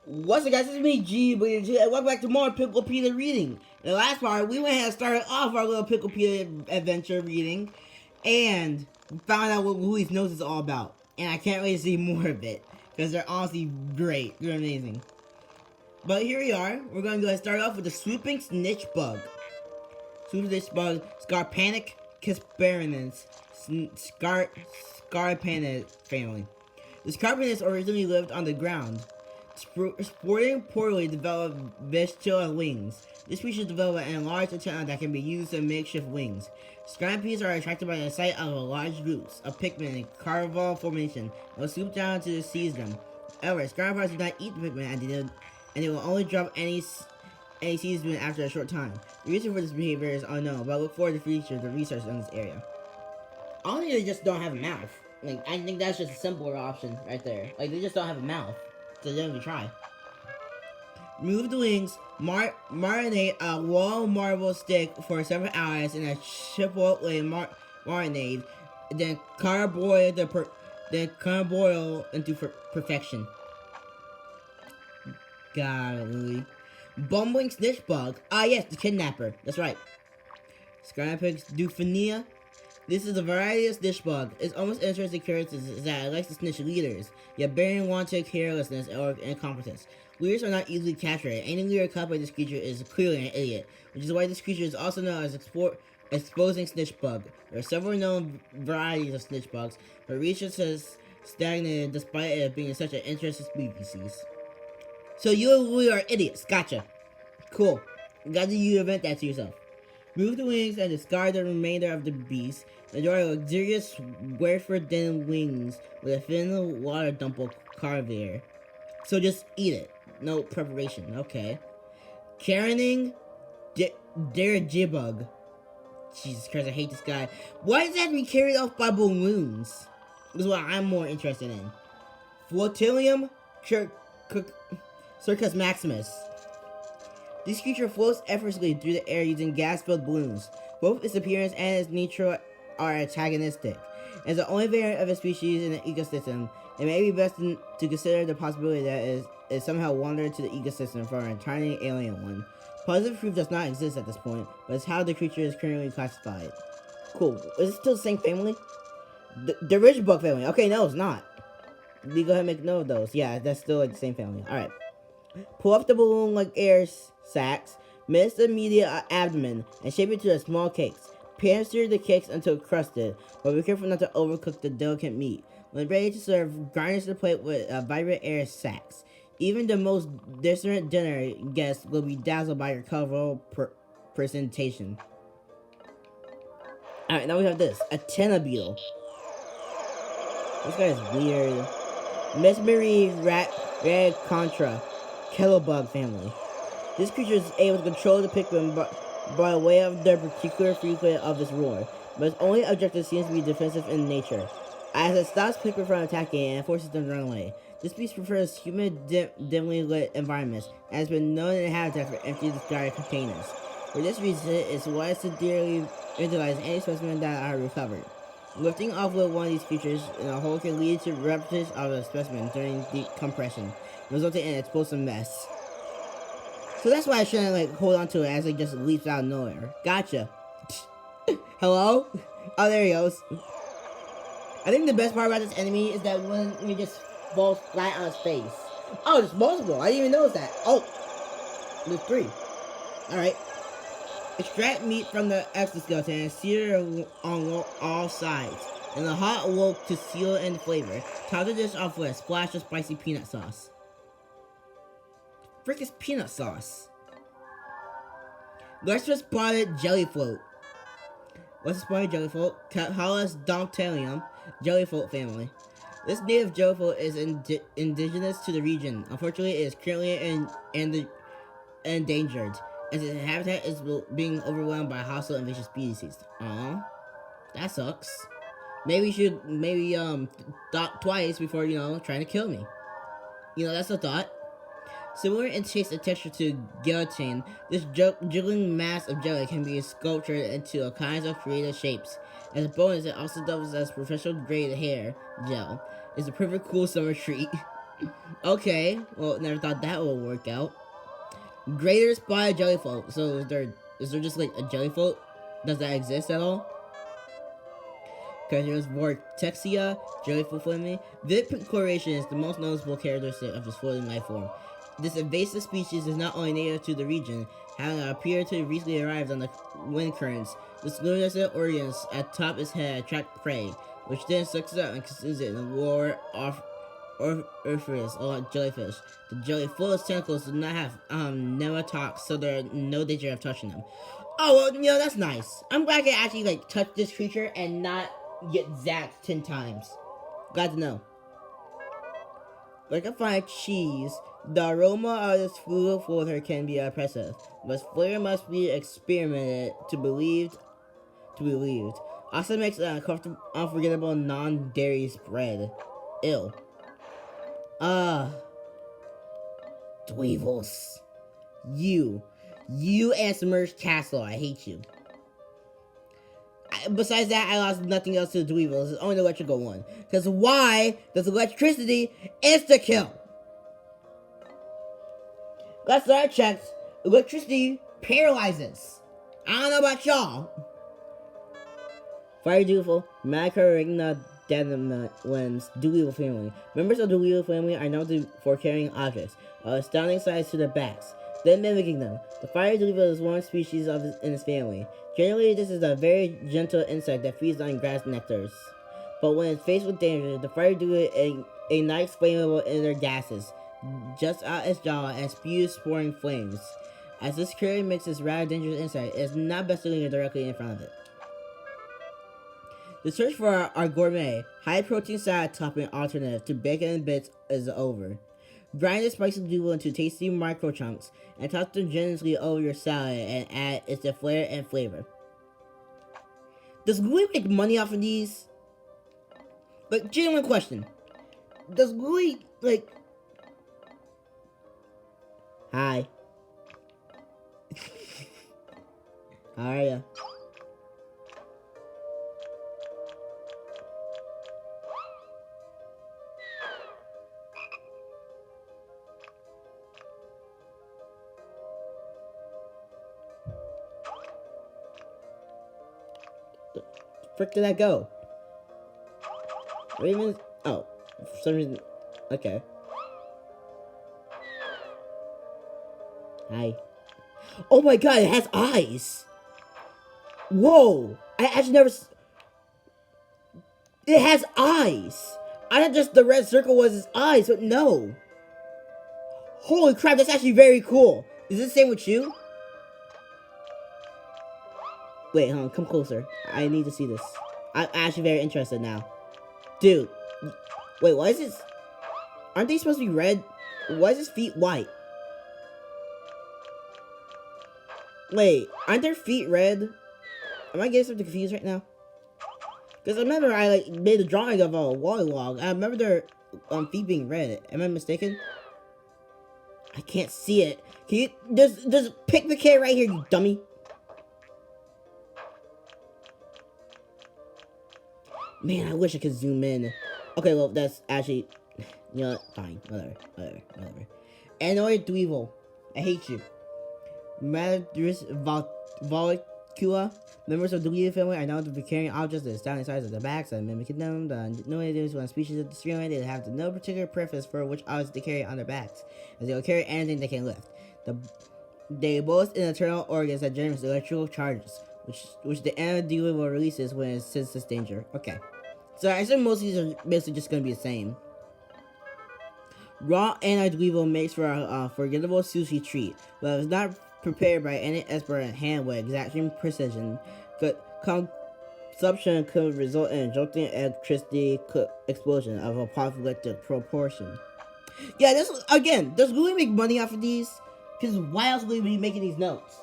What's up, guys? It's me, G, and welcome back to more Piklopedia reading. In the last part, we went ahead and started off our little Piklopedia adventure reading, and found out what Louis' nose is all about. And I can't wait to see more of it, because they're honestly great. They're amazing. But here we are. We're going to go ahead and start off with the Swooping Snitch Bug. Swooping Snitch Bug, Scarpanic Casparinus, Scarpanic family. The Scarpanids originally lived on the ground. Sporting poorly developed vestigial wings. This species developed an enlarged antenna that can be used as makeshift wings. Scarpanids are attracted by the sight of large groups of Pikmin in carnival formation and will swoop down to seize them. However, Scarpanids do not eat the Pikmin and they will only drop any season after a short time. The reason for this behavior is unknown, but I look forward to future the research in this area. I don't think they just don't have a mouth. Like, I think that's just a simpler option right there. Like, they just don't have a mouth. So they don't try. Remove the wings, marinate a raw marble stick for several hours in a chipotle marinade, then carboil into perfection. Golly. Bumbling snitch bug. Ah yes, the kidnapper. That's right. Scarpix dufania. This is a variety of snitch bug. Its almost interesting characteristic is that it likes to snitch leaders, yet bearing wanton carelessness or incompetence. Leaders are not easily captured. Any leader caught by this creature is clearly an idiot, which is why this creature is also known as exposing snitch bug. There are several known varieties of snitch bugs, but research has stagnated despite it being such an interesting species. So you and Louis are idiots. Gotcha. Cool. Got you invent that to yourself. Remove the wings and discard the remainder of the beast. Enjoy luxurious wafer-thin wings with a thin water dumple carvier. So just eat it. No preparation. Okay. Carrying Dirigibug. Jesus Christ, I hate this guy. Why does that have to be carried off by balloons? This is what I'm more interested in. Flotilium Circus Maximus. This creature floats effortlessly through the air using gas-filled balloons. Both its appearance and its nature are antagonistic. As the only variant of a species in the ecosystem, it may be best to consider the possibility that it somehow wandered to the ecosystem from an entirely alien one. Positive proof does not exist at this point, but it's how the creature is currently classified. Cool. Is it still the same family? The Rich Bug family. Okay, no, it's not. We go ahead and make note of those. Yeah, that's still like the same family. Alright. Pull off the balloon like air sacs, miss the immediate abdomen, and shape it to small cakes. Pan-sear the cakes until crusted, but be careful not to overcook the delicate meat. When ready to serve, garnish the plate with vibrant air sacs. Even the most discerning dinner guests will be dazzled by your colorful presentation. Alright, now we have this. A Tenna Beetle. This guy is weird. Miss Marie Red Contra. Kettlebug family. This creature is able to control the Pikmin by way of their particular frequency of this roar, but its only objective seems to be defensive in nature. As it stops Pikmin from attacking and forces them to run away, this beast prefers humid, dimly lit environments and has been known in habitat for empty discarded containers. For this reason, it's wise to dearly utilize any specimen that are recovered. Lifting off with one of these creatures in a hole can lead to repetition of a specimen during decompression, resulting in an explosive mess. So that's why I shouldn't like hold on to it as it just leaps out of nowhere. Gotcha. Hello? Oh, there he goes. I think the best part about this enemy is that when he just falls flat on his face. Oh, there's multiple. I didn't even notice that. Oh, there's 3. Alright. Extract meat from the exoskeleton and sear it on all sides. In the hot wok to seal in flavor. Top the dish off with a splash of spicy peanut sauce. Frick is peanut sauce. Lustrous spotted jelly float. What's a spotted jelly float? Cahalus Domptalium jelly float family. This native jelly float is indigenous to the region. Unfortunately, it is currently endangered, as its habitat is being overwhelmed by hostile invasive species. Aww, that sucks. Maybe you should thought twice before trying to kill me. That's a thought. Similar in taste and texture to gelatin, this jiggling mass of jelly can be sculptured into all kinds of creative shapes. As a bonus, it also doubles as professional grade hair gel. It's a perfect cool summer treat. Okay, well, never thought that would work out. Greater spy jellyfloat. So is there just like a jellyfloat? Does that exist at all? Because there's Vortexia, jellyfloat family. This coloration is the most noticeable characteristic of this floating life form. This invasive species is not only native to the region, having appeared to have recently arrived on the wind currents. This luminous organs at top its head attract prey, which then sucks it up and consumes it in the lower off Earthers or jellyfish. The jellyflow's tentacles do not have nematocs, so there are no danger of touching them. Oh well, that's nice. I'm glad I can actually like touch this creature and not get zapped 10 times. Glad to know. Like a fine cheese, the aroma of this food flavor can be oppressive, but flavor must be experimented to believed. Also makes an unforgettable non-dairy spread. Ew. Dweevils. You and Submerged Castle, I hate you. Besides that, I lost nothing else to the Dweevils. It's only the electrical one. Because why does electricity insta-kill? Last time I checked, electricity paralyzes. I don't know about y'all. Fire Dweevil, Macarigna Denimans, Dweevil family. Members of the Dweevil family are known for carrying objects of astounding size to their backs, then mimicking them. The fire dweevil is one species in this family. Generally, this is a very gentle insect that feeds on grass nectars. But when it's faced with danger, the fire dweevil ignites flammable inner gases just out its jaw and spews sporing flames. As this creature makes this rather dangerous insect, it is not best to linger directly in front of it. The search for our gourmet, high-protein salad topping alternative to bacon and bits is over. Grind the spicy dweevil into tasty micro chunks and toss them generously over your salad and add its flair and flavor. Does Gooey make money off of these? Like, genuine question. Does Gooey, like... Hi. How are ya? Frick did that go? Raven? Oh, for some reason. Okay. Hi. Oh my god, it has eyes! Whoa! I actually never. It has eyes! I thought just the red circle was its eyes, but no! Holy crap, that's actually very cool! Is it the same with you? Wait, hold on, come closer. I need to see this. I'm actually very interested now. Dude. Wait, why is this... Aren't they supposed to be red? Why is his feet white? Wait, aren't their feet red? Am I getting something confused right now? Because I remember I like made a drawing of a Wallywog. I remember their feet being red. Am I mistaken? I can't see it. Can you... There's Piklopedia right here, you dummy. Man, I wish I could zoom in. Okay, well, that's actually... You know what? Fine. Whatever. Annoyed Dweevil. I hate you. Madris Volcula. Members of the Dweevil family are known to be carrying objects that stand the size of the backs and mimicking them. The no is one species of the streamline, they have no particular preference for which objects they carry on their backs, as they will carry anything they can lift. They boast internal organs that generate electrical charges, which the anti-dweevil will releases when it senses danger. Okay. So I assume most of these are basically just going to be the same. Raw anti-dweevil makes for a forgettable sushi treat, but if not prepared by any expert in hand with exacting precision, consumption could result in a jolting electricity explosion of apocalyptic proportion. Yeah, this again, does Gooey make money off of these? Because why else would we be making these notes?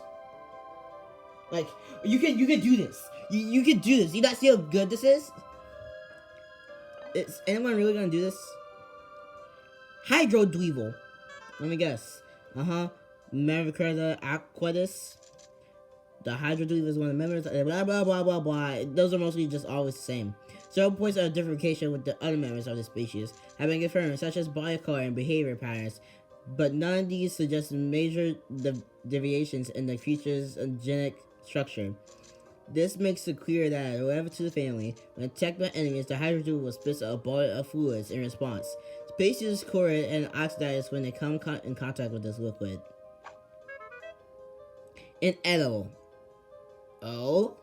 Like, you could do this. You could do this. You not see how good this is? Is anyone really gonna do this? Hydro Dweevil. Let me guess. Maricarda Aquatis. The Hydro Dweevil is one of the members. Blah blah blah blah blah. Those are mostly just always the same. Several points of differentiation with the other members of the species have been confirmed, such as body color and behavior patterns, but none of these suggest major deviations in the creature's genetic structure. This makes it clear that, relative to the family, when attacked by enemies, the Hydra will spit a ball of fluids in response. Species is corroded and oxidized when they come in contact with this liquid. Inedible. Oh?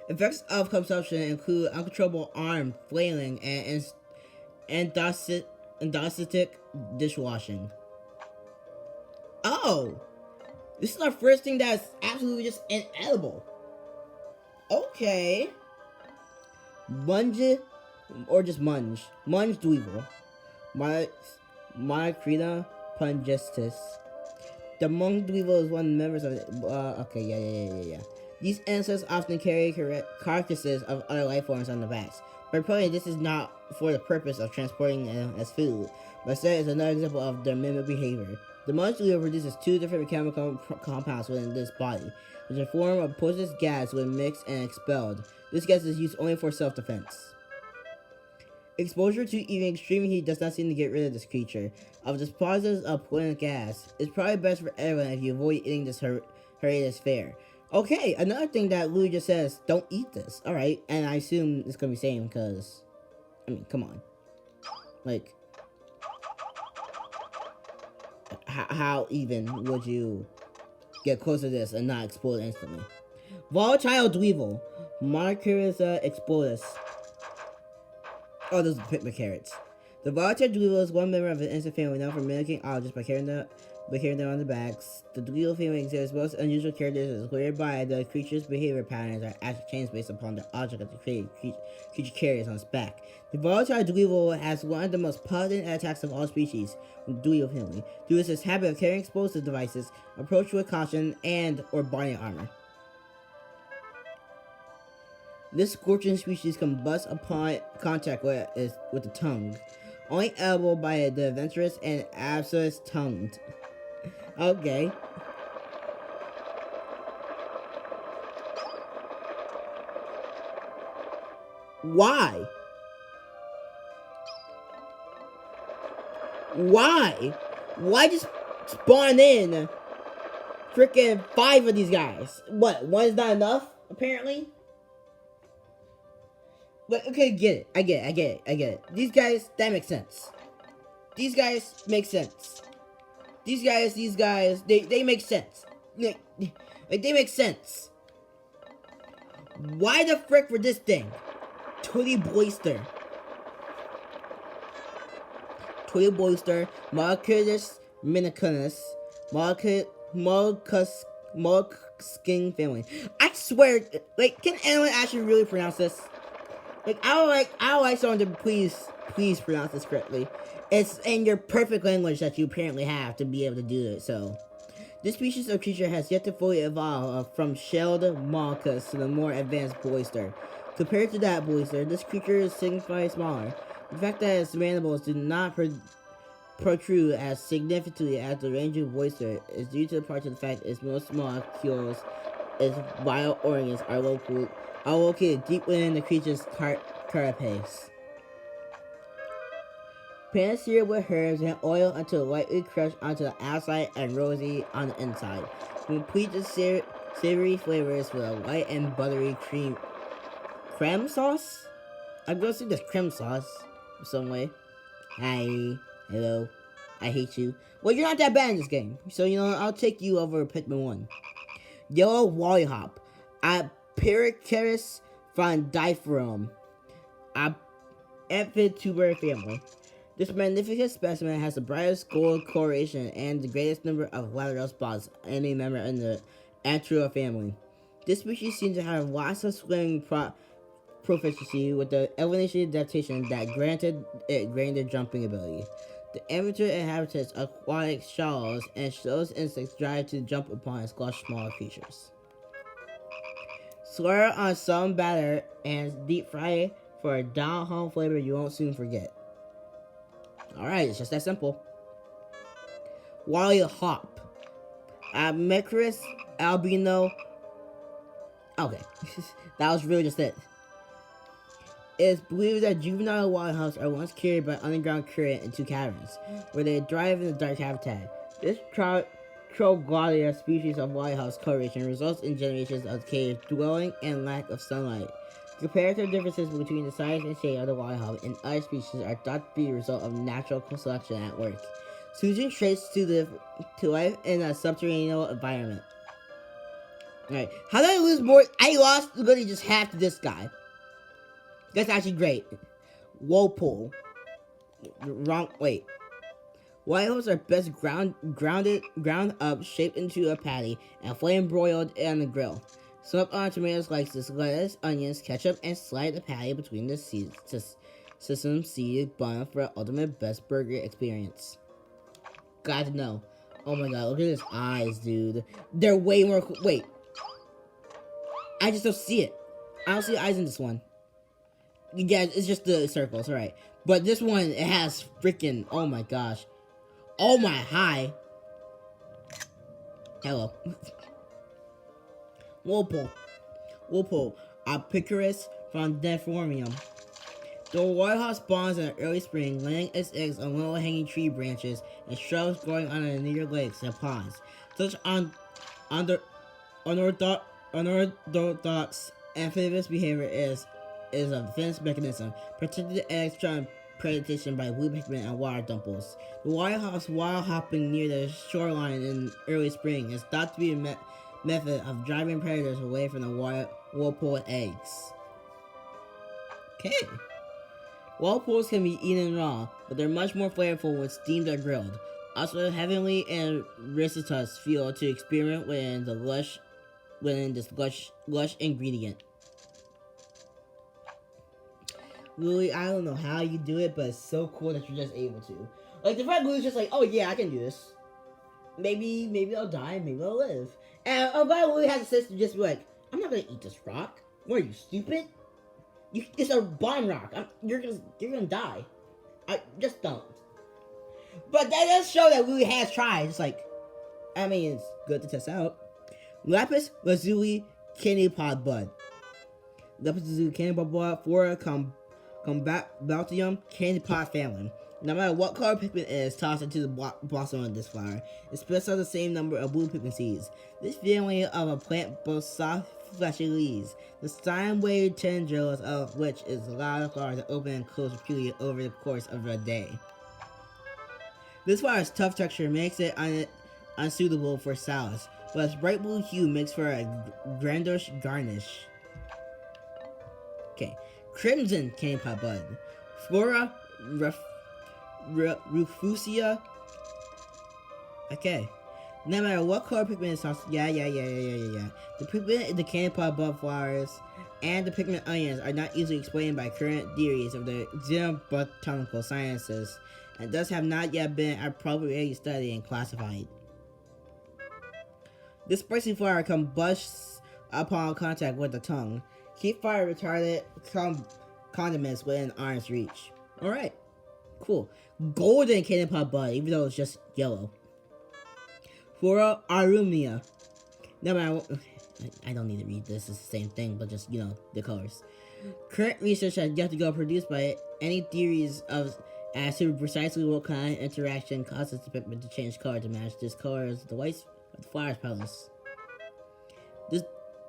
Effects of consumption include uncontrollable arm flailing and endosthetic dishwashing. Oh! This is our first thing that's absolutely just inedible. Okay. Munge, or just Munge. Munge Dweevil. Monocrina pungestis. The Munge Dweevil is one of the members of the... okay, yeah. These insects often carry carcasses of other life forms on the backs. But apparently this is not for the purpose of transporting them as food, but instead is another example of their mimic behavior. The Munge Dweevil produces two different chemical compounds within this body, which in form of poisonous gas when mixed and expelled. This gas is used only for self-defense. Exposure to even extreme heat does not seem to get rid of this creature. Of the deposits of poisonous gas, it's probably best for everyone if you avoid eating this horrendous fare. Okay, another thing that Louis just says, don't eat this. Alright, and I assume it's gonna be same because, I mean, come on. Like, how even would you get close to this and not explode instantly? Volatile Dweevil. Monocrina explodus. Oh, those are Pikmin carrots. The volatile Dweevil is one member of an insect family known for mimicking objects by carrying them on the backs. The Dweevil family exhibits most unusual characteristics, whereby the creature's behavior patterns are actually changed based upon the object that the creature carries on its back. The volatile Dweevil has one of the most potent attacks of all species in the Dweevil family, due to its habit of carrying explosive devices, approach with caution, and or body armor. This scorching species combusts upon contact with the tongue, only edible by the adventurous and absolute tongued. Okay. Why? Why just spawn in freaking 5 of these guys? What, one is not enough, apparently? But, okay, I get it. These guys, that makes sense. These guys make sense. These guys, they make sense. Like, they make sense. Why the frick for this thing? Twitty Boister, Marcus Minicunus, Mollusking family. I swear, like, can anyone actually really pronounce this? Like, I would like someone to please pronounce this correctly. It's in your perfect language that you apparently have to be able to do it, so. This species of creature has yet to fully evolve from shelled molluscus to the more advanced Boister. Compared to that Boister, this creature is significantly smaller. The fact that its mandibles do not protrude as significantly as the range of Boister is due to the part of the fact that its most molecules, its vital organs, are located deep within the creature's carapace. Pan sear with herbs and oil until lightly crushed onto the outside and rosy on the inside. Complete the savory flavors with a light and buttery creme sauce? I'm gonna say this creme sauce in some way. Hi, hello, I hate you. Well, you're not that bad in this game, so you know I'll take you over Pikmin 1. Yellow Wallyhop, a Pyrrhicaris frondiferum, a Amphitryon family. This magnificent specimen has the brightest gold coloration and the greatest number of lateral spots of any member in the Amphitryon family. This species seems to have lots of swimming proficiency with the evolutionary adaptation that granted it greater jumping ability. The Amphitryon inhabits aquatic shallows and shows insects drive to jump upon and squash smaller creatures. Slur on some batter and deep fry for a down-home flavor you won't soon forget. Alright, it's just that simple. Wallyhop, Mecris albino. Okay, that was really just it. It's believed that juvenile wildhouse are once carried by underground current into caverns, where they thrive in the dark habitat. This troglodyte species of wildhouse coloration results in generations of cave dwelling and lack of sunlight. Comparative differences between the size and shape of the wildhouse and other species are thought to be a result of natural selection at work, suiting traits to life in a subterranean environment. Alright, how did I lose more? I lost literally just half to this guy. That's actually great. Whirlpool. Wrong. Wait. Whiteholes are best ground up, shaped into a patty, and flame broiled on the grill. Slip on tomato slices, lettuce, onions, ketchup, and slide the patty between the sesame seed bun for an ultimate best burger experience. Got to know. Oh my god, look at his eyes, dude. They're way more cool. Wait. I just don't see it. I don't see eyes in this one. Yeah, it's just the circles, alright. But this one, it has freaking, oh my gosh. Oh my, hi. Hello. Whirlpool. A Picorus from Deformium. The whitehouse spawns in early spring, laying its eggs on low-hanging tree branches and shrubs growing on the near lakes and ponds. Such unorthodox amphibious behavior is a defense mechanism, protecting the eggs from predation by blue Pikmin and water dumples. The whitehouse wild hopping near the shoreline in early spring is thought to be a method of driving predators away from the whirlpool eggs. Okay. Whirlpools can be eaten raw, but they're much more flavorful when steamed or grilled. Also, heavenly and risotous feel to experiment within this lush ingredient. Lily, I don't know how you do it, but it's so cool that you're just able to. Like, the fact Lily's just like, oh yeah, I can do this. Maybe I'll die, maybe I'll live. And I'm glad Lily has a sister just be like, I'm not gonna eat this rock. What are you, stupid? It's a bomb rock. You're gonna die. I just don't. But that does show that Lily has tried. It's like, I mean, it's good to test out. Lapis lazuli candy pod bud. Lapis lazuli candy pod bud for Combattium candy pod family. No matter what color Pikmin is tossed into the blossom of this flower, it spits out the same number of blue Pikmin seeds. This family of a plant boasts soft, fleshy leaves, the sine-wave tendrils of which is allowed the flower to open and close repeatedly over the course of a day. This flower's tough texture makes it unsuitable for salads, but its bright blue hue makes for a grandiose garnish. Okay, Crimson Candy Pod Bud. Flora Rufusia. Okay. No matter what color Pikmin is tossed, yeah. The Pikmin in the candy pod bud flowers and the Pikmin onions are not easily explained by current theories of the xenobotanical sciences, and thus have not yet been appropriately studied and classified. This spicy flower combusts upon contact with the tongue. Keep fire retardant condiments within arm's reach. Alright. Cool. Golden candy pod bud, even though it's just yellow. Flora arumia. No matter I don't need to read this, it's the same thing, but just, the colors. Current research has yet to go produced by any theories as to precisely what kind of interaction causes the Pikmin to change color to match this color as the white of the flower's petals.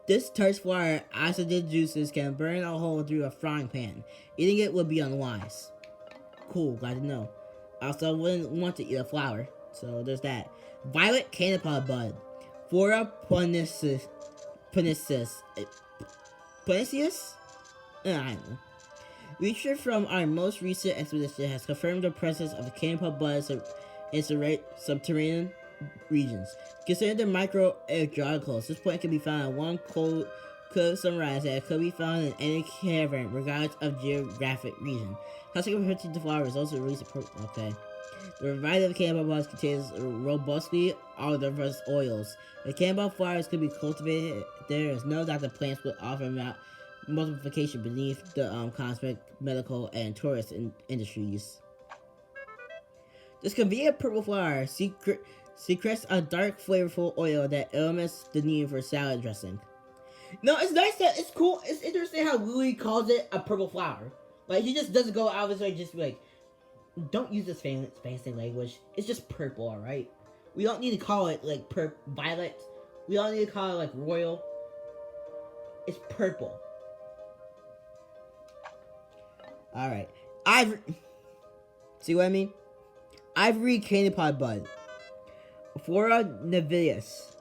This terse flower acidated juices can burn a hole through a frying pan. Eating it would be unwise. Cool, glad to know. Also, I wouldn't want to eat a flower, so there's that. Violet candy pod bud. Flora pernicious. Pernicious? I don't know. Research from our most recent expedition has confirmed the presence of the candy pod buds in subterranean regions. Consider the microgeographical. This plant can be found in one cold sunrise that could be found in any cavern, regardless of geographic region. Classic picture the flower is also released. Okay. The variety of cannabis buds contains robustly odoriferous oils. The cannabis flowers could be cultivated. There is no doubt the plants will offer multiplication beneath the cosmetic, medical, and tourist industries. This convenient purple flower secretes a dark, flavorful oil that eliminates the need for salad dressing. No, it's nice that it's cool. It's interesting how Louis calls it a purple flower. Like, he just doesn't go out of his way, just be like, don't use this fancy language. It's just purple, alright? We don't need to call it, like, violet. We don't need to call it, like, royal. It's purple. Alright. See what I mean? Ivory candy pod bud. Flora Navius.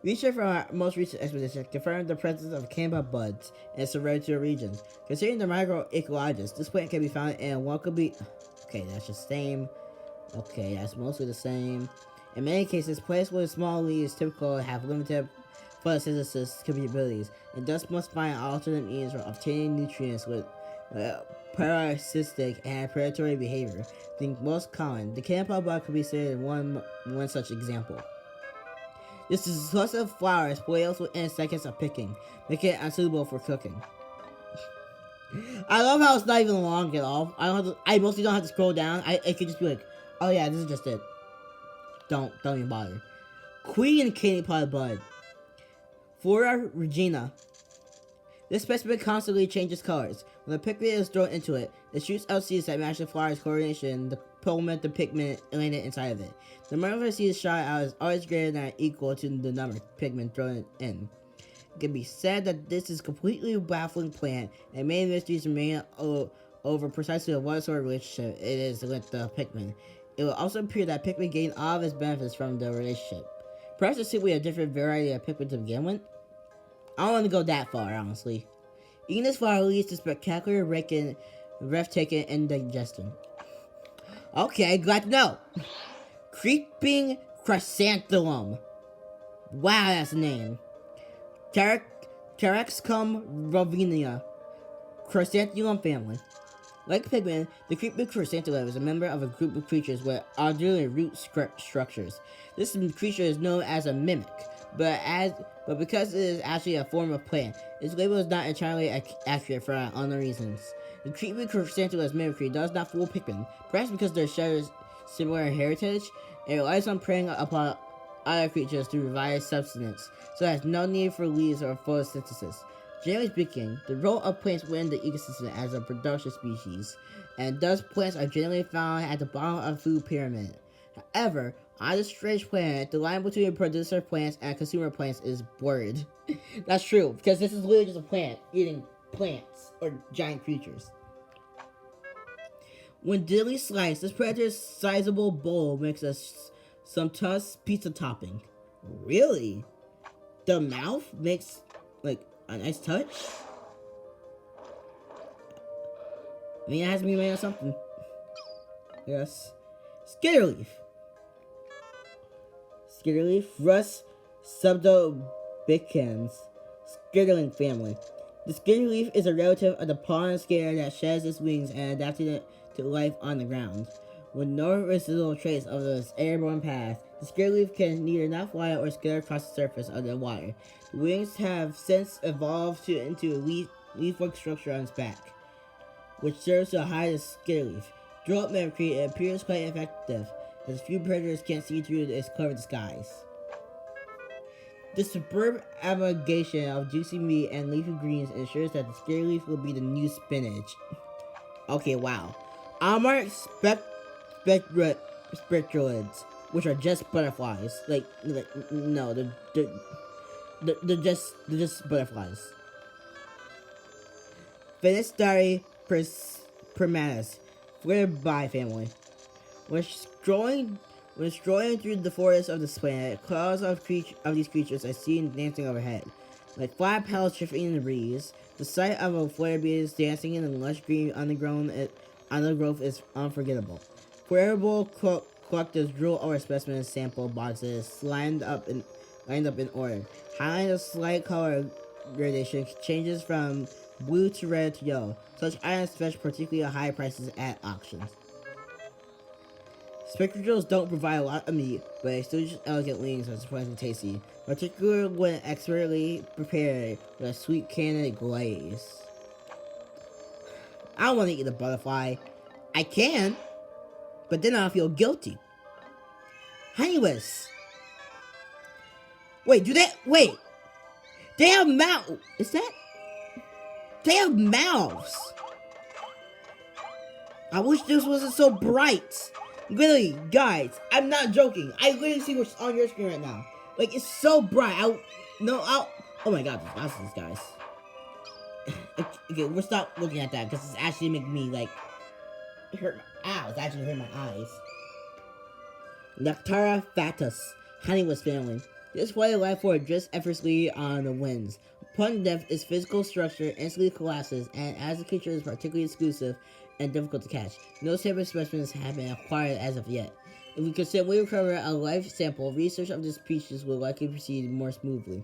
Research from our most recent expedition confirmed the presence of candy pod buds in its surrounding regions. Considering the microecologists, this plant can be found in what could be... Okay, that's just the same. Okay, that's mostly the same. In many cases, plants with small leaves typically have limited photosynthesis capabilities, and thus must find alternate means for obtaining nutrients with parasitic and predatory behavior. The most common, the canopy bug could be considered one such example. This is a source of flowers spoils within seconds of picking, making it unsuitable for cooking. I love how it's not even long at all. I mostly don't have to scroll down. I could just be like, oh yeah, this is just it. Don't even bother. Queen candy pod bud. Flora Regina. This specimen constantly changes colors. When the Pikmin is thrown into it, it shoots out seeds that match the flower's coloration, the pigment the Pikmin landed inside of it. The number of seeds shot out is always greater than or equal to the number of Pikmin thrown in. It can be said that this is a completely baffling plant, and many mysteries remain over precisely what sort of relationship it is with the Pikmin. It will also appear that Pikmin gain all of its benefits from the relationship. Perhaps it's simply a different variety of Pikmin to begin with? I don't want to go that far, honestly. Eating this flower leads to spectacular, breathtaking indigestion. Okay, glad to know. Creeping chrysanthemum. Wow, that's a name. Caraxcum rovinia. Chrysanthemum family. Like Pikmin, the creeping chrysanthemum is a member of a group of creatures with auxiliary root structures. This creature is known as a mimic, but because it is actually a form of plant, its label is not entirely accurate for unknown reasons. The creeping chrysanthemum's mimicry does not fool Pikmin, perhaps because they share similar heritage, and relies on preying upon other creatures to provide subsistence, so it has no need for leaves or photosynthesis. Generally speaking, the role of plants within the ecosystem as a production species, and thus plants are generally found at the bottom of the food pyramid. However, on this strange planet, the line between producer plants and consumer plants is blurred. That's true, because this is literally just a plant eating plants or giant creatures. When diddly sliced, this predator's sizable bowl makes a sumptuous pizza topping. Really? The mouth makes, like, a nice touch? I mean, it has to be made of something. Yes. Skitterleaf. Skitterleaf, Rus subdobicans. Skitterling family. The skitterleaf is a relative of the pollen skitter that sheds its wings and adapted it to life on the ground. With no residual trace of its airborne path, the skitterleaf can neither not fly or skitter across the surface of the water. The wings have since evolved into a leaf-like structure on its back, which serves to hide the skitterleaf. Throughout mimicry, it appears quite effective, as few predators can't see through its clever disguise. The superb amalgamation of juicy meat and leafy greens ensures that the skitterleaf will be the new spinach. Okay, wow. Amar spectrulids, which are just butterflies. No, they're just butterflies. Finistari primatus, Flirby family. When strolling through the forest of this planet, clouds of these creatures are seen dancing overhead. Like flat petals shifting in the breeze, the sight of a Flirby dancing in the lush green undergrowth is unforgettable. Wearable collectors drool over specimen sample boxes lined up in order, highlighting a slight color gradation changes from blue to red to yellow. Such items fetch particularly high prices at auctions. Spectrals don't provide a lot of meat, but they still just elegant wings are surprisingly tasty, particularly when expertly prepared with a sweet candy glaze. I don't want to eat a butterfly. I can, but then I'll feel guilty. Anyways. Wait, they have mouths. Is that? They have mouths. I wish this wasn't so bright. Literally, guys, I'm not joking. I literally see what's on your screen right now. Like, it's so bright. Oh my god, the glasses, guys. Okay, we'll stop looking at that because it's actually making me, like, hurt. Ow, it's actually hurting my eyes. Nectara fatus, Honeywood's family. This white life form drifts effortlessly on the winds. Upon death, its physical structure instantly collapses, and as the creature is particularly exclusive and difficult to catch, no separate specimens have been acquired as of yet. If we could simply recover a life sample, research of this species will likely proceed more smoothly.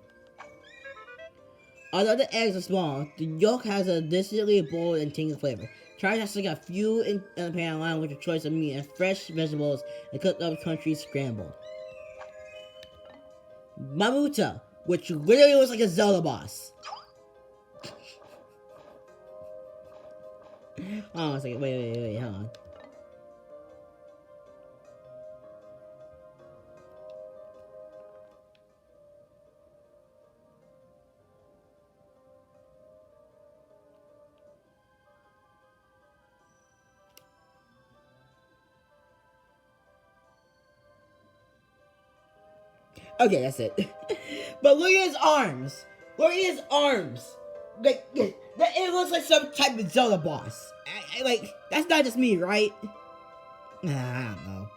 Although the eggs are small, the yolk has a distinctly bold and tangy flavor. Try testing a few in a pan along with a choice of meat and fresh vegetables and cooked up country scrambled. Mamuta, which literally looks like a Zelda boss. Hold on a second, wait, hold on. Okay, that's it. But look at his arms. Look at his arms. Like, it looks like some type of Zelda boss. Like, that's not just me, right? I don't know.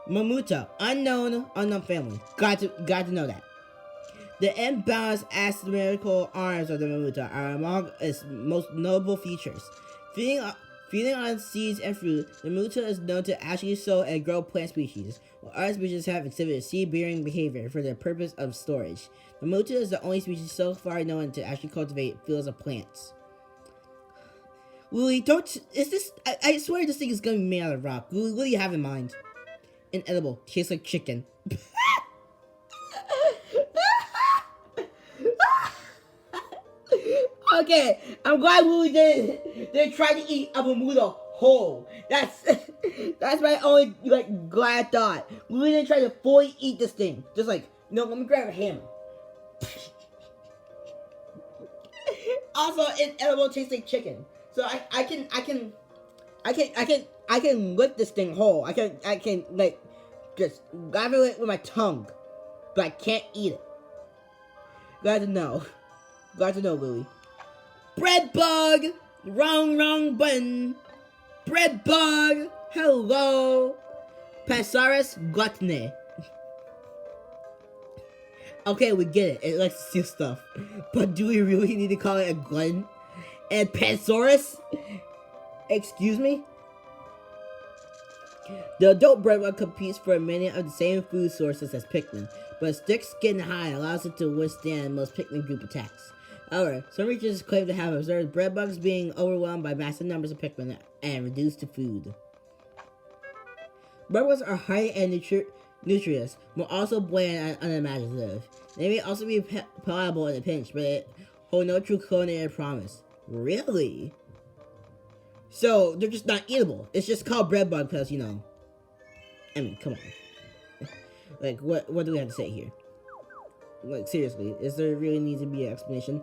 Mamuta, unknown family. Got to know that. The imbalanced asymmetrical arms of the Mamuta are among its most notable features. Feeding on seeds and fruit, the Mamuta is known to actually sow and grow plant species, while other species have exhibited seed-bearing behavior for the purpose of storage. The Mamuta is the only species so far known to actually cultivate fields of plants. Lily, I swear this thing is gonna be made out of rock. Lily, what do you have in mind? Inedible, tastes like chicken. Okay, I'm glad Lily didn't try to eat a Mamuta whole. That's my only glad thought. Lily didn't try to fully eat this thing. Just like, no, let me grab a hammer. Also, inedible tastes like chicken. So I can lick this thing whole. I can like just grab it with my tongue, but I can't eat it. Glad to know, Lily. Bread bug! Wrong button. Bread bug! Hello! Passaris Gluttony. Okay, we get it. It likes to steal stuff. But do we really need to call it a glutton? And Pansaurus? Excuse me? The adult bread bug competes for many of the same food sources as Pikmin, but its thick skin and hide allows it to withstand most Pikmin group attacks. However, some researchers claim to have observed bread bugs being overwhelmed by massive numbers of Pikmin and reduced to food. Bread bugs are high in nutrients, but also bland and unimaginative. They may also be palatable in a pinch, but they hold no true culinary promise. Really? So, they're just not eatable. It's just called bread bug because, you know. I mean, come on. Like, what do we have to say here? Like, seriously, is there really need to be an explanation?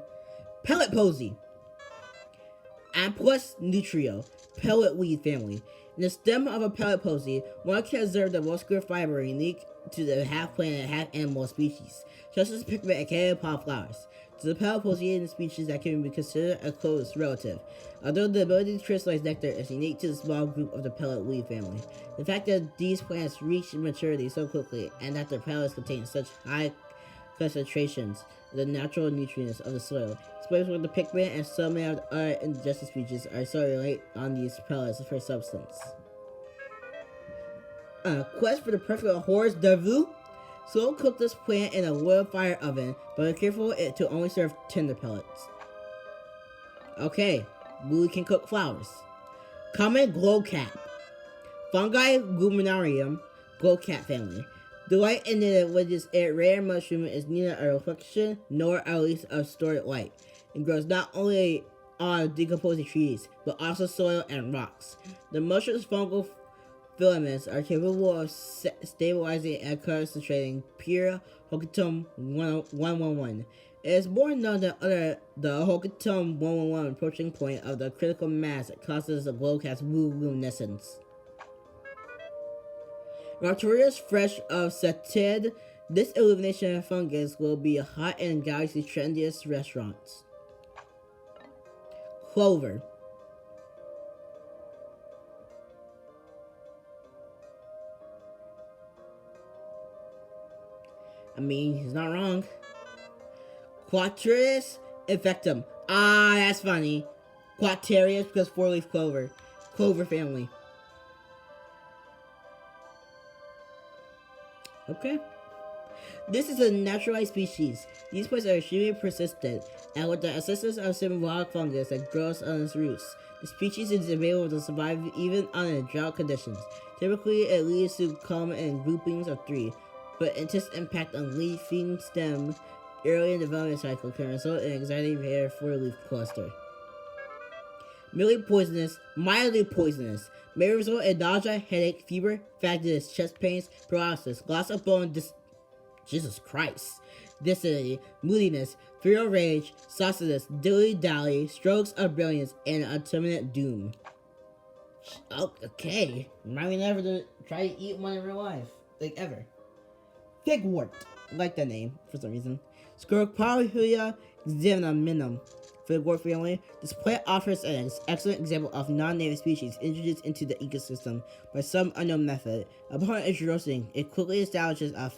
Pellet posy. Amplus nutrio, pellet weed family. In the stem of a pellet posy, one can observe the muscular fiber unique to the half-plant and half-animal species, such as Pikmin and Canopod flowers. To the pellet posy in the species that can be considered a close relative, although the ability to crystallize nectar is unique to the small group of the pellet weed family. The fact that these plants reach maturity so quickly and that their pellets contain such high concentrations of the natural nutrients of the soil explains why the Pikmin and so many of the other indigenous species are so reliant on these pellets for substance. Quest for the perfect horse d'oeuvre. So cook this plant in a wood fire oven, but be careful to only serve tender pellets. Okay, we can cook flowers. Common glowcap. Fungi Luminarium glowcap family. The light emitted with this rare mushroom is neither a reflection nor a release of stored light. It grows not only on decomposing trees, but also soil and rocks. The mushroom's fungal filaments are capable of stabilizing and concentrating pure Hokitum 111, It is more known than the Hokuton 111 approaching point of the critical mass that causes the glowcast luminescence. Notorious fresh of Setid, this illumination fungus will be hot in Galaxy's trendiest restaurants. Clover. I mean, he's not wrong. Quaternius infectum. Ah, that's funny. Quaternius because four-leaf clover. Clover family. Okay. This is a naturalized species. These plants are extremely persistent, and with the assistance of symbiotic fungus that grows on its roots, the species is able to survive even under drought conditions. Typically, it leaves to come in groupings of 3, but intense impact on leafing stem early in the development cycle can result in exciting rare four-leaf cluster. Mildly poisonous, mildly poisonous, may result in nausea, headache, fever, fatigueness, chest pains, paralysis, loss of bone, Jesus Christ, dysentery, moodiness, feral rage, sauciness, dilly-dally, strokes of brilliance, and ultimate doom. Oh, okay. Remind me never to try to eat one in real life. Like, ever. Pigwort. I like that name, for some reason. Scropolia xenaminum. For the wort family, this plant offers an excellent example of non-native species introduced into the ecosystem by some unknown method. Upon introducing, it quickly establishes a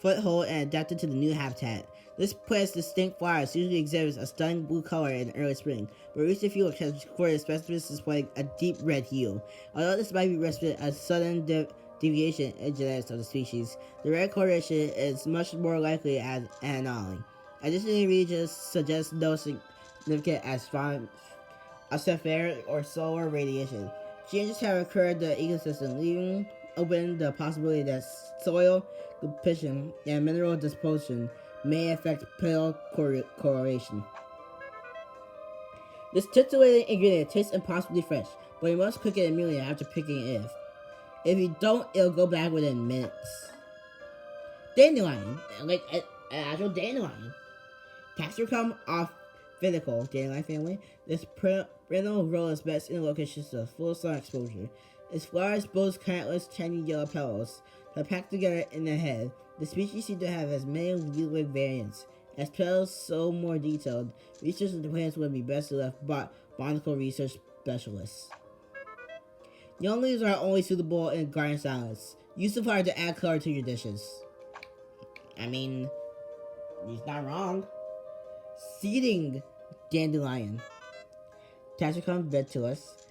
foothold and adapted to the new habitat. This plant's distinct flowers usually exhibits a stunning blue color in early spring, but recent field has recorded specimens displaying a deep red hue. Although this might be represented as sudden deviation in genetics of the species, the red coloration is much more likely as an anomaly. Additionally, regions suggest no significant as strong severe or solar radiation. Changes have occurred in the ecosystem, leaving open the possibility that soil composition and mineral disposition may affect pale coloration. This titillating ingredient tastes impossibly fresh, but you must cook it immediately after picking it. If you don't, it'll go bad within minutes. Dandelion, like an actual dandelion. Taxicum off Finical dandelion family. This perennial grows is best in locations of full sun exposure. Its flowers boast countless tiny yellow petals that pack together in the head. The species seem to have as many leaf variants. As petals so more detailed, research into plants would be best left by botanical research specialists. Young leaves are only suitable in garden salads. Use the flower to add color to your dishes. I mean, he's not wrong. Seeding dandelion. Taxicum vetuus,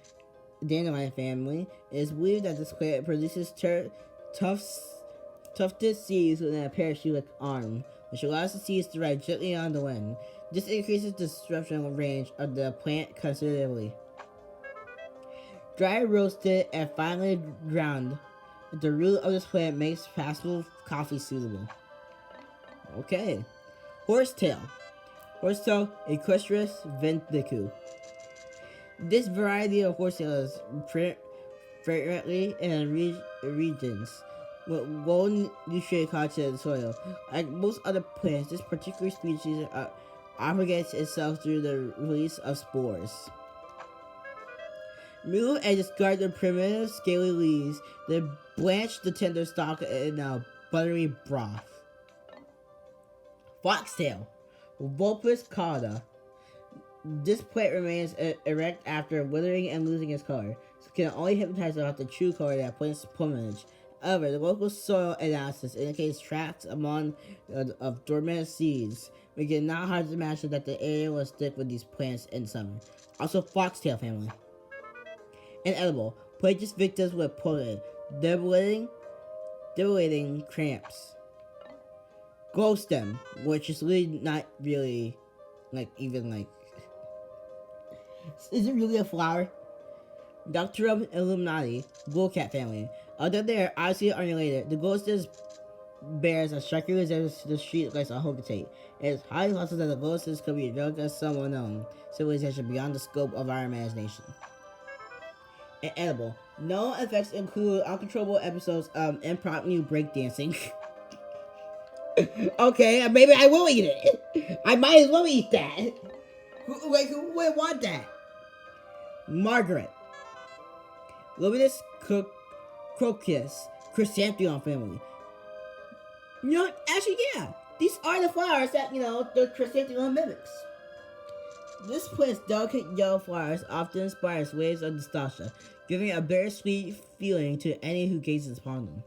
dandelion family. It is believed that this plant produces tufted seeds with a parachute-like arm, which allows the seeds to ride gently on the wind. This increases the disruption range of the plant considerably. Dry roasted and finely ground, the root of this plant makes passable coffee suitable. Okay. Horsetail. Horsetail equestris ventricu. This variety of horsetail is frequently in regions with low nutrient content in the soil. Like most other plants, this particular species propagates itself through the release of spores. Remove and discard the primitive scaly leaves, then blanch the tender stalk in a buttery broth. Foxtail. Vulpes cauda. This plant remains erect after withering and losing its color, so it can only hypnotize about the true color that plant's plumage. However, the local soil analysis indicates tracks among of dormant seeds, making it not hard to imagine that the area will stick with these plants in summer. Also, foxtail family. Inedible. Plagues victims with pollen, debilitating cramps. Glow stem, which is really not really, is it really a flower? Doctorum illuminati, glowcat family. Although they are obviously unrelated, the glow stem bears a striking resemblance to the street lights on Hokutate. It is highly possible that the glow stems could be developed as some unknown civilization beyond the scope of our imagination. Inedible. Known effects include uncontrollable episodes of impromptu breakdancing. Okay, maybe I will eat it. I might as well eat that. Who would want that? Margaret. Luminous Crocus Chrysanthemum family. You know, actually, yeah. These are the flowers that, the chrysanthemum mimics. This plant's delicate yellow flowers often inspires waves of nostalgia, giving a bittersweet feeling to any who gazes upon them.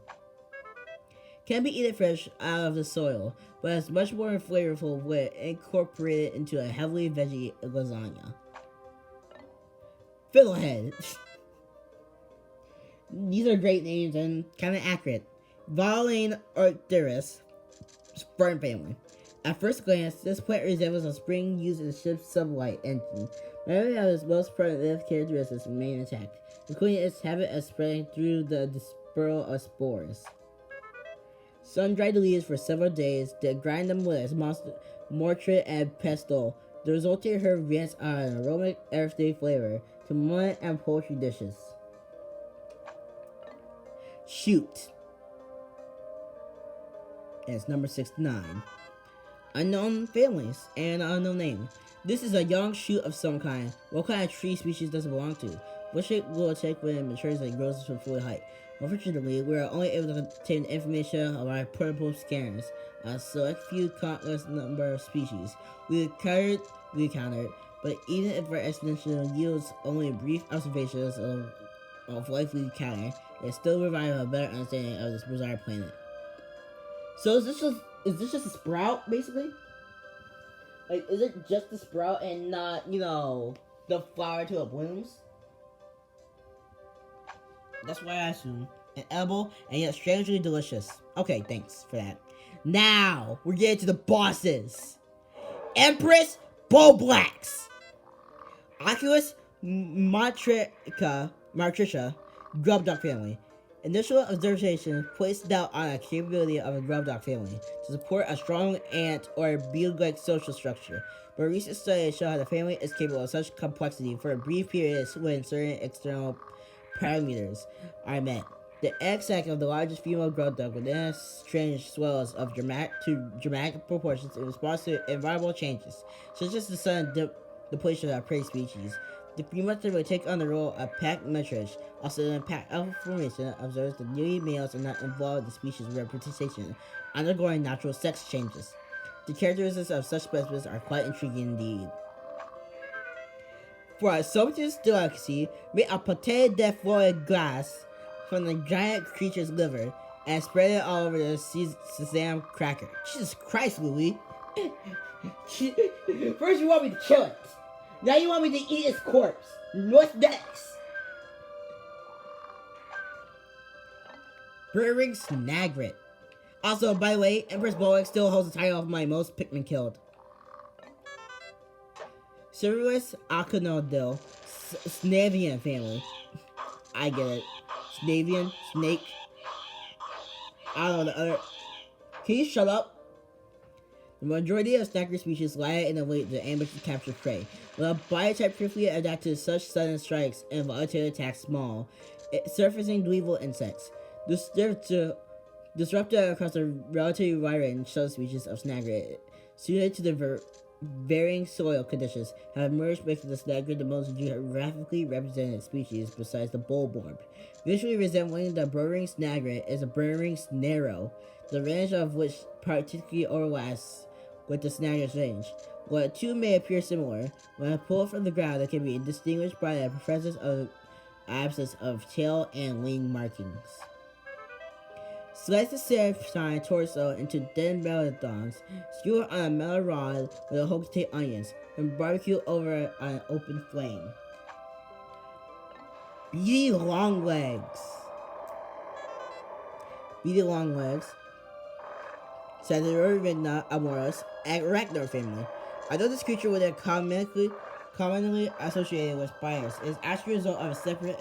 Can be eaten fresh out of the soil, but it's much more flavorful when incorporated into a heavily veggie lasagna. Fiddlehead. These are great names and kind of accurate. Violane Arcturus, Sperm family. At first glance, this plant resembles a spring used in the ship's sublight engine. Many of its most primitive characteristics remain intact, including its habit of spreading through the dispersal of spores. Sun-dried the leaves for several days, then grind them with mortar and pestle. The resulting herb grants an aromatic earthy flavor to mutton and poultry dishes. Shoot. And it's number 69. Unknown families and unknown name. This is a young shoot of some kind. What kind of tree species does it belong to? What shape will it take when it matures and grows to full height? Unfortunately, we are only able to obtain information of our portable scanners, a select few countless number of species we encountered, but even if our estimation yields only brief observations of life we encounter, it still provides a better understanding of this bizarre planet. So is this just a sprout, basically? Like, is it just a sprout and not, the flower till it blooms? That's what I assume. An edible and yet strangely delicious. Okay, thanks for that. Now, we're getting to the bosses. Empress Bowblacks. Oculus Matricia, Grubduck family. Initial observation placed doubt on the capability of a grubduck family to support a strong ant or beetle-like social structure, but recent studies show how the family is capable of such complexity for brief periods when certain external parameters are met. The egg sac of the largest female grubduck will then strange swells of dramatic proportions in response to environmental changes, such as the sudden depletion of prey species. The female will take on the role of pack matriarch. Also, in pack alpha formation observes the newly males are not involved in the species representation, undergoing natural sex changes. The characteristics of such specimens are quite intriguing indeed. For a sumptuous delicacy, make a pâté de foie gras from the giant creature's liver and spread it all over the sesame cracker. Jesus Christ, Louis! First you want me to kill it. Now you want me to eat its corpse. What's next? Brewing Snagrit. Also, by the way, Empress Boeing still holds the title of my most Pikmin killed. Cerberus Aconodil, Snavian family. I get it. Snavian, snake. I don't know the other. Can you shut up? The majority of snacker species lie in the wait to ambush and capture prey. While biotype carefully adapt to such sudden strikes and volatile attacks small, surfacing dweevil insects. Disrupted across a relatively wide range subspecies of snagger suited to the varying soil conditions have emerged, making the snagger the most geographically represented species besides the bulborb. Visually resembling the burrowing snagger is a burrowing snarrow, the range of which particularly overlaps with the snagger's range. While the two may appear similar, when pulled from the ground, they can be distinguished by the presence of absence of tail and wing markings. Slice the serpentine torso into thin melodons, skewer on a metal rod with a hook to take onions, and barbecue over an open flame. Beady Longlegs. Beady Longlegs. Satyrovigna amoris, Arachnor family. Although this creature was commonly associated with spiders, it is actually a result of a separate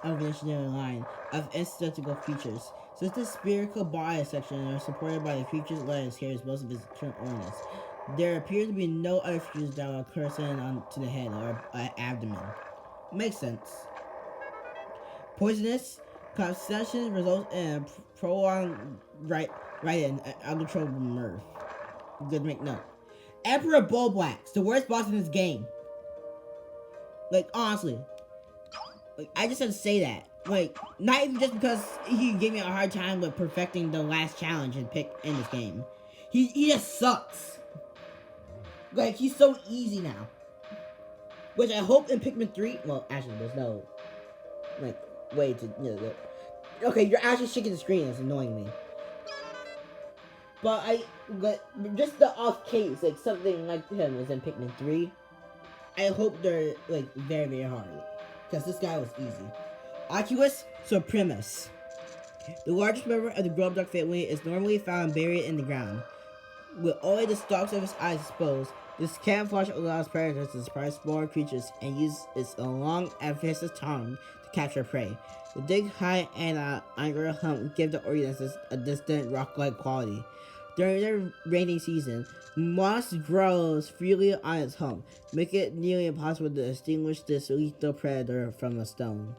evolutionary line of ancestral features. Since the spherical body section are supported by the creature's legs carries most of its internal organs, there appear to be no other features that will correspond onto the head or abdomen. Makes sense. Poisonous consumption results in a prolonged Right in, uncontrollable mirth. Good to make note. Emperor Bulbwax, the worst boss in this game. Like, honestly. Like, I just had to say that. Like, not even just because he gave me a hard time with perfecting the last challenge in this game. He just sucks. Like, he's so easy now. Which I hope in Pikmin 3... Well, actually, there's no... Like, way to... Okay, you're actually shaking the screen. It's annoying me. But just the off case, like, something like him is in Pikmin 3. I hope they're, like, very, very hard. Because this guy was easy. Oculus Supremus. The largest member of the Grubdog family is normally found buried in the ground. With only the stalks of his eyes exposed, this camouflage allows predators to surprise smaller creatures and use its long and vicious tongue to capture prey. The thick, height, and angular hump give the organisms a distant rock-like quality. During the rainy season, moss grows freely on its hump, making it nearly impossible to distinguish this lethal predator from a stone.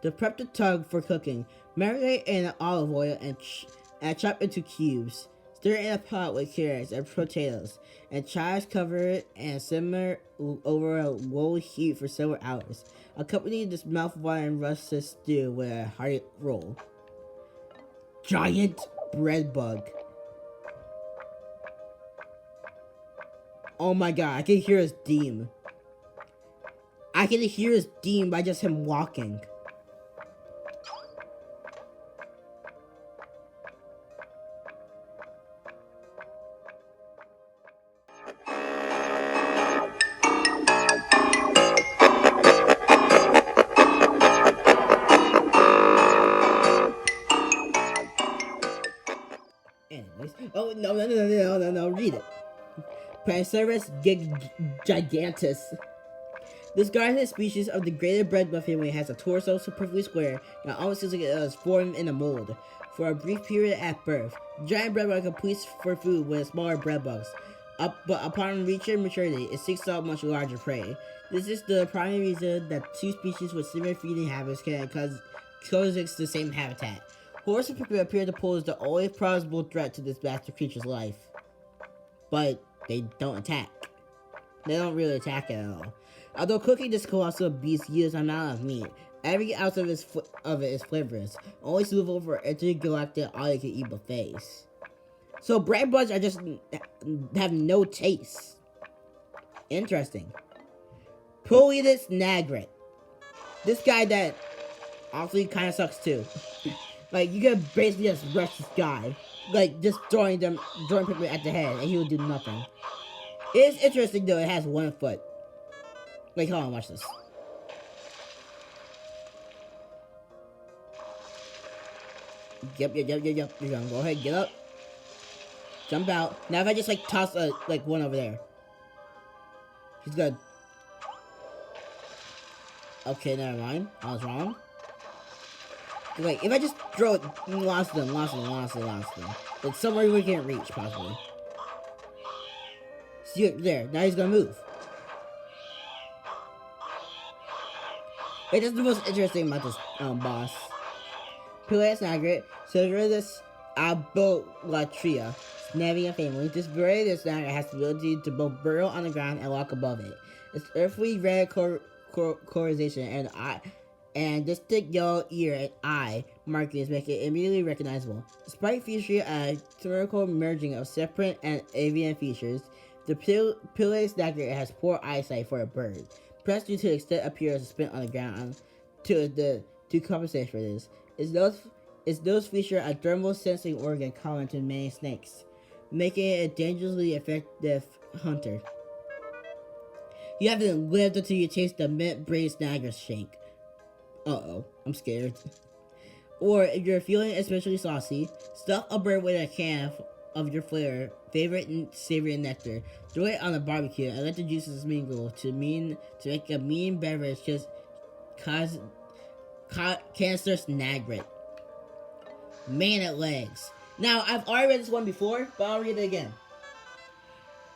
To prep the tug for cooking, marinate in olive oil and chop into cubes. Stir in a pot with carrots and potatoes, and chives cover it and simmer over a low heat for several hours. Accompany this mouth-watering russet stew with a hearty roll. Giant bread bug. Oh my god, I can hear his theme. I can hear his theme by just him walking. Anyways, oh no, read it. Pancerus gigantus. This garden species of the greater breadbug family has a torso so perfectly square that almost seems like it was formed in a mold. For a brief period at birth, the giant breadbug competes for food with smaller breadbugs. But upon reaching maturity, it seeks out much larger prey. This is the primary reason that two species with similar feeding habits can coexist the same habitat. Horses appear to pose the only plausible threat to this master creature's life. But they don't attack. They don't really attack at all. Although cooking this colossal beast uses an amount of meat, every ounce of it is flavorous, only suitable for intergalactic all-you-can-eat buffets. So bread bugs are just have no taste. Interesting. Poetus Nagret. This guy that honestly kind of sucks too. Like, you can basically just rush this guy. Like, just throwing Pikmin at the head, and he will do nothing. It is interesting, though, it has one foot. Like, hold on, watch this. Yep. You're gonna go ahead, get up. Jump out. Now if I just, like, toss, one over there. He's good. Okay, never mind. I was wrong. Wait, if I just throw it, lost them. It's somewhere we can't reach, possibly. See it there. Now he's gonna move. Wait, that's the most interesting about this boss. Pilatus Nagret, Silverus Abolatria, Snavian family. This variety of snagger has the ability to both burrow on the ground and walk above it. Its earthy red colorization and this thick yellow ear and eye markings make it immediately recognizable. Despite featuring a theoretical merging of separate and avian features, the Pilatus Nagret has poor eyesight for a bird, perhaps due to the extent appears to spin on the ground. To compensate for this, its nose feature a thermal sensing organ common to many snakes, making it a dangerously effective hunter. You haven't lived until you taste the mint braised snagger shake. Uh-oh, I'm scared. Or if you're feeling especially saucy, stuff a bird with a can of your favorite savory nectar, throw it on a barbecue, and let the juices mingle to make a mean beverage just cause cancer Nagret. Man at legs. Now, I've already read this one before, but I'll read it again.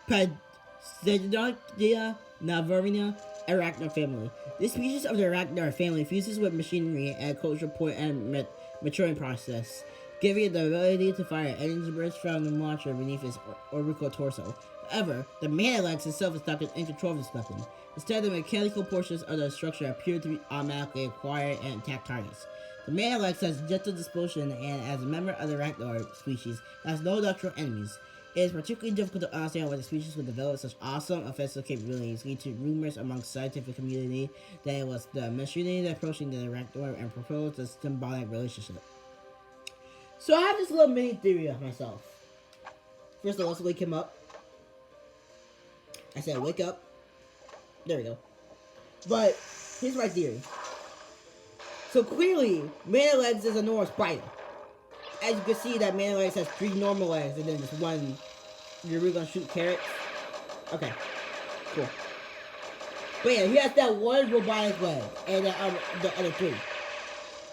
Pedodactyla navarina arachnid family. This species of the arachnid family fuses with machinery and cultural point and maturing process. giving it the ability to fire energy bursts from the launcher beneath its orbital torso. However, the Manalex itself is not in control of this weapon. Instead, the mechanical portions of the structure appear to be automatically acquired and attack targets. The Manalex has gentle disposition and, as a member of the Arachnoid species, has no natural enemies. It is particularly difficult to understand why the species would develop such awesome offensive capabilities, leading to rumors among the scientific community that it was the machinery approaching the Arachnoid and proposed a symbiotic relationship. So I have this little mini theory of myself. First of all, let's wake him up. I said wake up. There we go. But here's my theory. So clearly, Manalex is a normal spider. As you can see, that Manalex has 3 normal legs and then this one. You're really gonna shoot carrots? Okay, cool. But yeah, he has that one robotic leg and the other 3.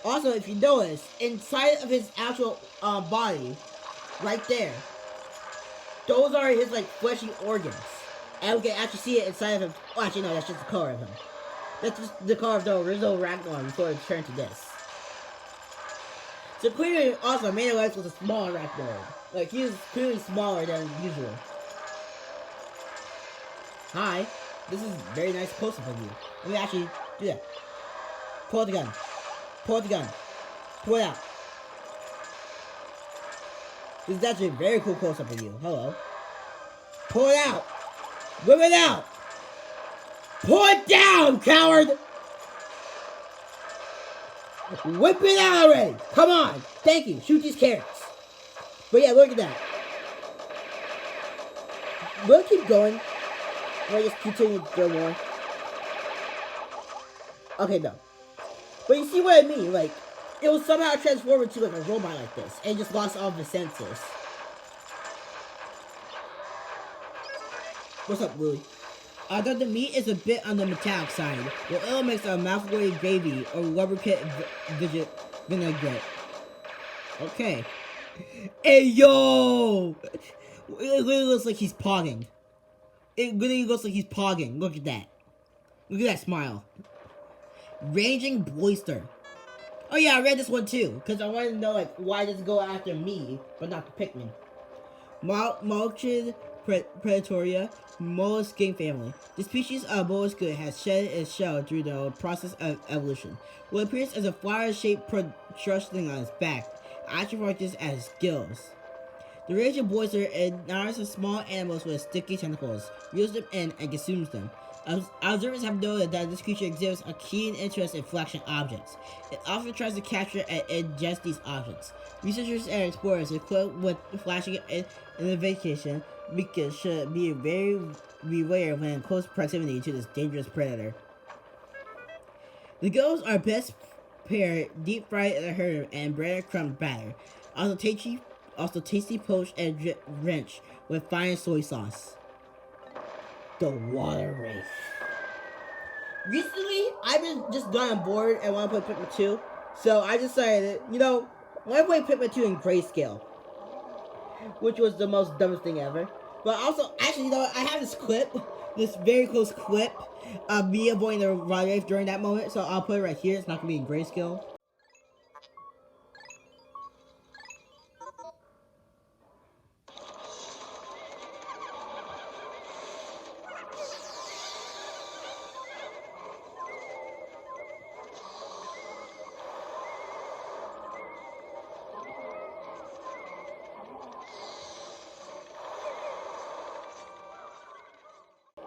Also, if you notice, inside of his actual body, right there, those are his like fleshy organs, and we can actually see it inside of him. Oh, actually, no, that's just the color of him. That's just the color of the original Ragnar before it turned to this. So clearly, also, Manalex was a smaller Ragnar. Like, he was clearly smaller than usual. Hi, this is very nice close-up of you. Let me actually do that. Pull out the gun. Pull out the gun. Pull it out. This is actually a very cool close-up of you. Hello. Pull it out. Whip it out. Pull it down, coward. Whip it out already. Come on. Thank you. Shoot these carrots. But yeah, look at that. We'll keep going. Or just continue to go more. Okay, no. But you see what I mean? Like, it was somehow transformed into like a robot like this, and just lost all of the senses. What's up, Louie? Although the meat is a bit on the metallic side, the oil makes a mouthwatering gravy or lubricant vinaigrette. Okay. Hey, yo! It literally looks like he's pogging. It literally looks like he's pogging. Look at that. Look at that smile. Raging Boister. Oh yeah, I read this one too, because I wanted to know like why does it go after me, but not the Pikmin. Molchid Predatoria, mollusk game family. The species of mollusk has shed its shell through the process of evolution. What appears as a flower-shaped protrusion on its back, attributes as gills. The raging boister ignores small animals with sticky tentacles, reels them in, and consumes them. Observers have noted that this creature exhibits a keen interest in flashing objects. It often tries to capture and ingest these objects. Researchers and explorers equipped with flashing identification should be very beware when in close proximity to this dangerous predator. The gills are best paired deep fried in a herb and breadcrumb batter. Also tasty poached and drenched with fine soy sauce. The water wraith. Recently, I've been just gotten bored and want to play Pikmin 2, so I decided, I want to play Pikmin 2 in grayscale, which was the most dumbest thing ever. But also, actually, I have this clip, this very close clip of me avoiding the water wraith during that moment, so I'll put it right here. It's not going to be in grayscale.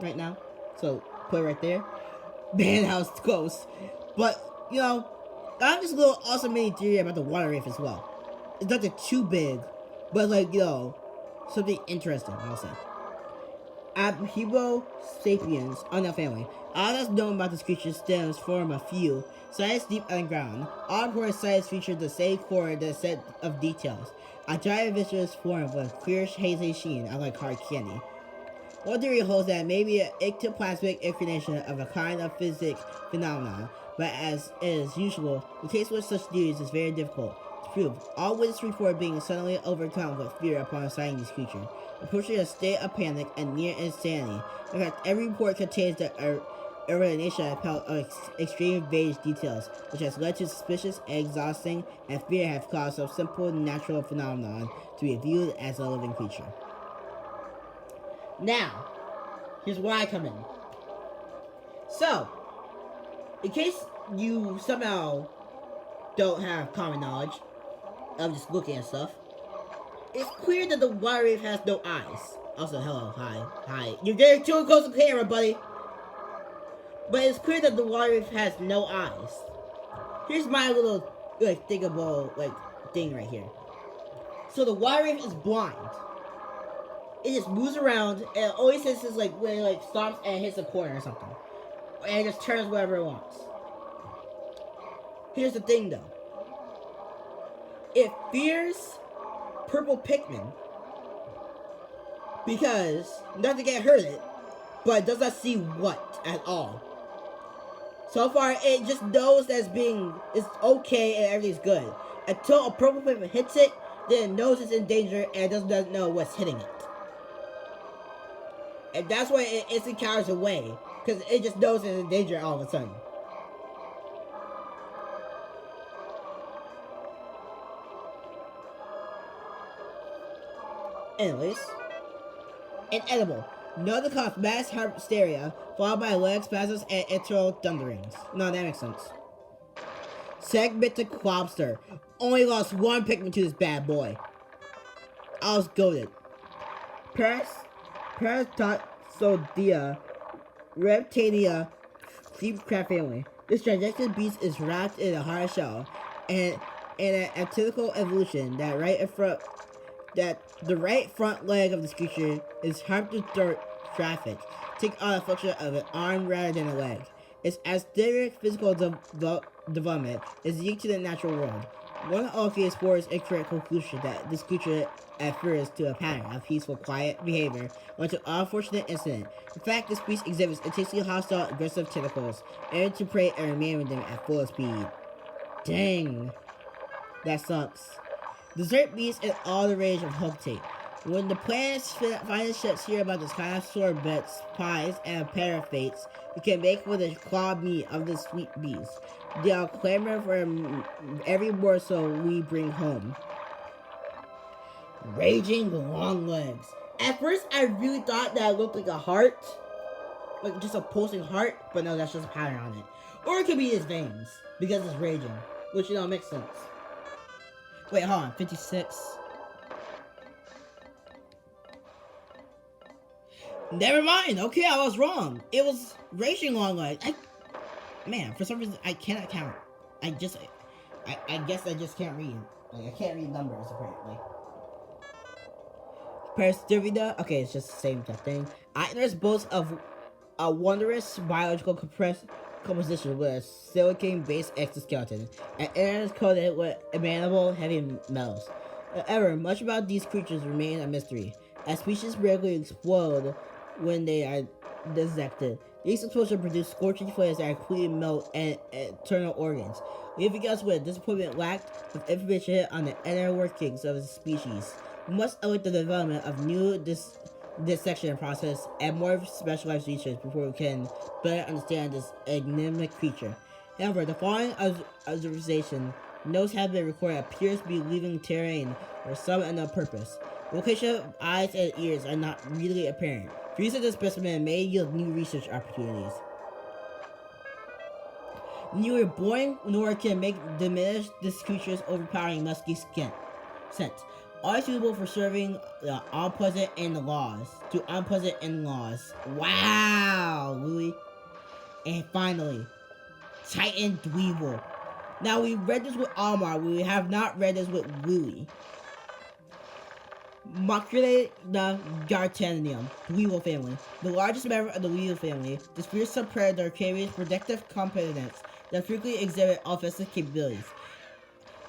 Right now, so put it right there. Man, that was close. But I have this little awesome mini theory about the water wraith as well. It's nothing too big, but something interesting, I'll say. Abhebo sapiens, unknown family. All that's known about this creature stems from a few sites deep underground. All important sites feature the same core the set of details. A giant viscous form with clear hazy sheen, unlike hard candy. One theory holds that maybe an ectoplasmic incarnation of a kind of physics phenomenon, but as is usual, the case with such theories is very difficult to prove. All witnesses report being suddenly overcome with fear upon sighting this creature, approaching a state of panic and near insanity. In fact, every report contains the explanation about extreme vague details, which has led to suspicious, exhausting, and fear have caused a simple natural phenomenon to be viewed as a living creature. Now, here's where I come in. So, in case you somehow don't have common knowledge of just looking at stuff, it's clear that the water wave has no eyes. Also, hello, hi. You're getting too close to the camera, buddy. But it's clear that the water wave has no eyes. Here's my little thinkable thing right here. So the water wave is blind. It just moves around and it always hits this when it stops and hits a corner or something. And it just turns wherever it wants. Here's the thing though. It fears purple Pikmin because not to get hurt, but it does not see what at all. So far, it just knows that it's okay and everything's good. Until a purple Pikmin hits it, then it knows it's in danger and it doesn't know what's hitting it. And that's why it instantly cowers away, because it just knows it's in danger all of a sudden. Anyways, inedible. Another cause mass hysteria, followed by leg spasms and internal thunderings. No, that makes sense. Segmented Quobster. Only lost one Pikmin to this bad boy. I was goated. Parasitodia Reptalia Creepcraft family. This gigantic beast is wrapped in a hard shell and an atypical evolution that the right front leg of this creature is harmed to traffic, take on a function of an arm rather than a leg. Its asterisk physical development is unique to the natural world. One of the explorers' incorrect conclusion that this creature refers to a pattern of peaceful, quiet behavior or to an unfortunate incident. In fact, this beast exhibits intensely hostile, aggressive tentacles, able to prey and remain with them at full speed. Dang. That sucks. Dessert beasts in all the rage of Hooktate. When the planet's finest ships hear about this kind of sorbets, pies, and parafates, we can make with the claw meat of the sweet bees. They'll clamor for every morsel we bring home. Raging long legs. At first, I really thought that it looked like a heart. Like just a pulsing heart, but no, that's just a pattern on it. Or it could be his veins, because it's raging. Which, makes sense. Wait, hold on, 56. Never mind. Okay, I was wrong. It was raging long legs. Man, for some reason I cannot count. I guess I just can't read. I can't read numbers apparently. Parastivida. Okay, it's just the same thing. Eitner's boasts of a wondrous biological composition with a silicon-based exoskeleton, and inner is coated with amenable heavy metals. However, much about these creatures remain a mystery, as species regularly explode when they are dissected. These explosions produce scorching flames that completely melt and internal organs, leaving us with disappointment lacked with information on the inner workings of the species. We must await the development of new dissection process and more specialized research before we can better understand this enigmatic creature. However, the following observation notes have been recorded appears to be leaving terrain for some unknown purpose. The location of eyes and ears are not really apparent. Use of this specimen may yield new research opportunities. Neither boring nor can diminish this creature's overpowering musky scent. All suitable for serving the unpleasant in-laws. Wow, Louis. And finally, Titan Dweevil. Now we read this with Almar, we have not read this with Louis. Maculae the Gartanium, Dweevil family. The largest member of the Dweevil family, this fearsome predator carries protective components that frequently exhibit offensive capabilities.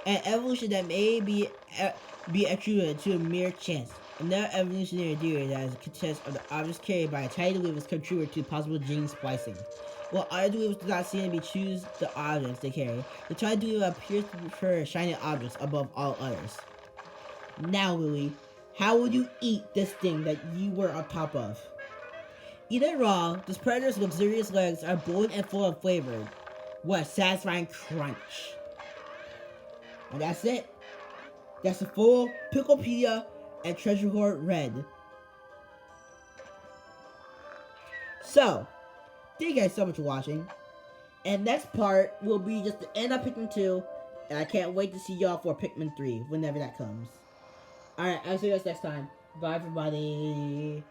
An evolution that may be attributed to a mere chance. Another evolutionary theory that is consists of the objects carried by a tiny dweevils contribute to possible gene splicing. While other dweevils do not seem to choose the objects they carry, the tiny dweevil appears to prefer shiny objects above all others. Now, Louis, how would you eat this thing that you were on top of? Eaten raw, this predator's luxurious legs are bold and full of flavor. What a satisfying crunch. And that's it. That's the full Piklopedia and Treasure Hoard Red. So, thank you guys so much for watching. And next part will be just the end of Pikmin 2. And I can't wait to see y'all for Pikmin 3, whenever that comes. Alright, I'll see you guys next time. Bye, everybody.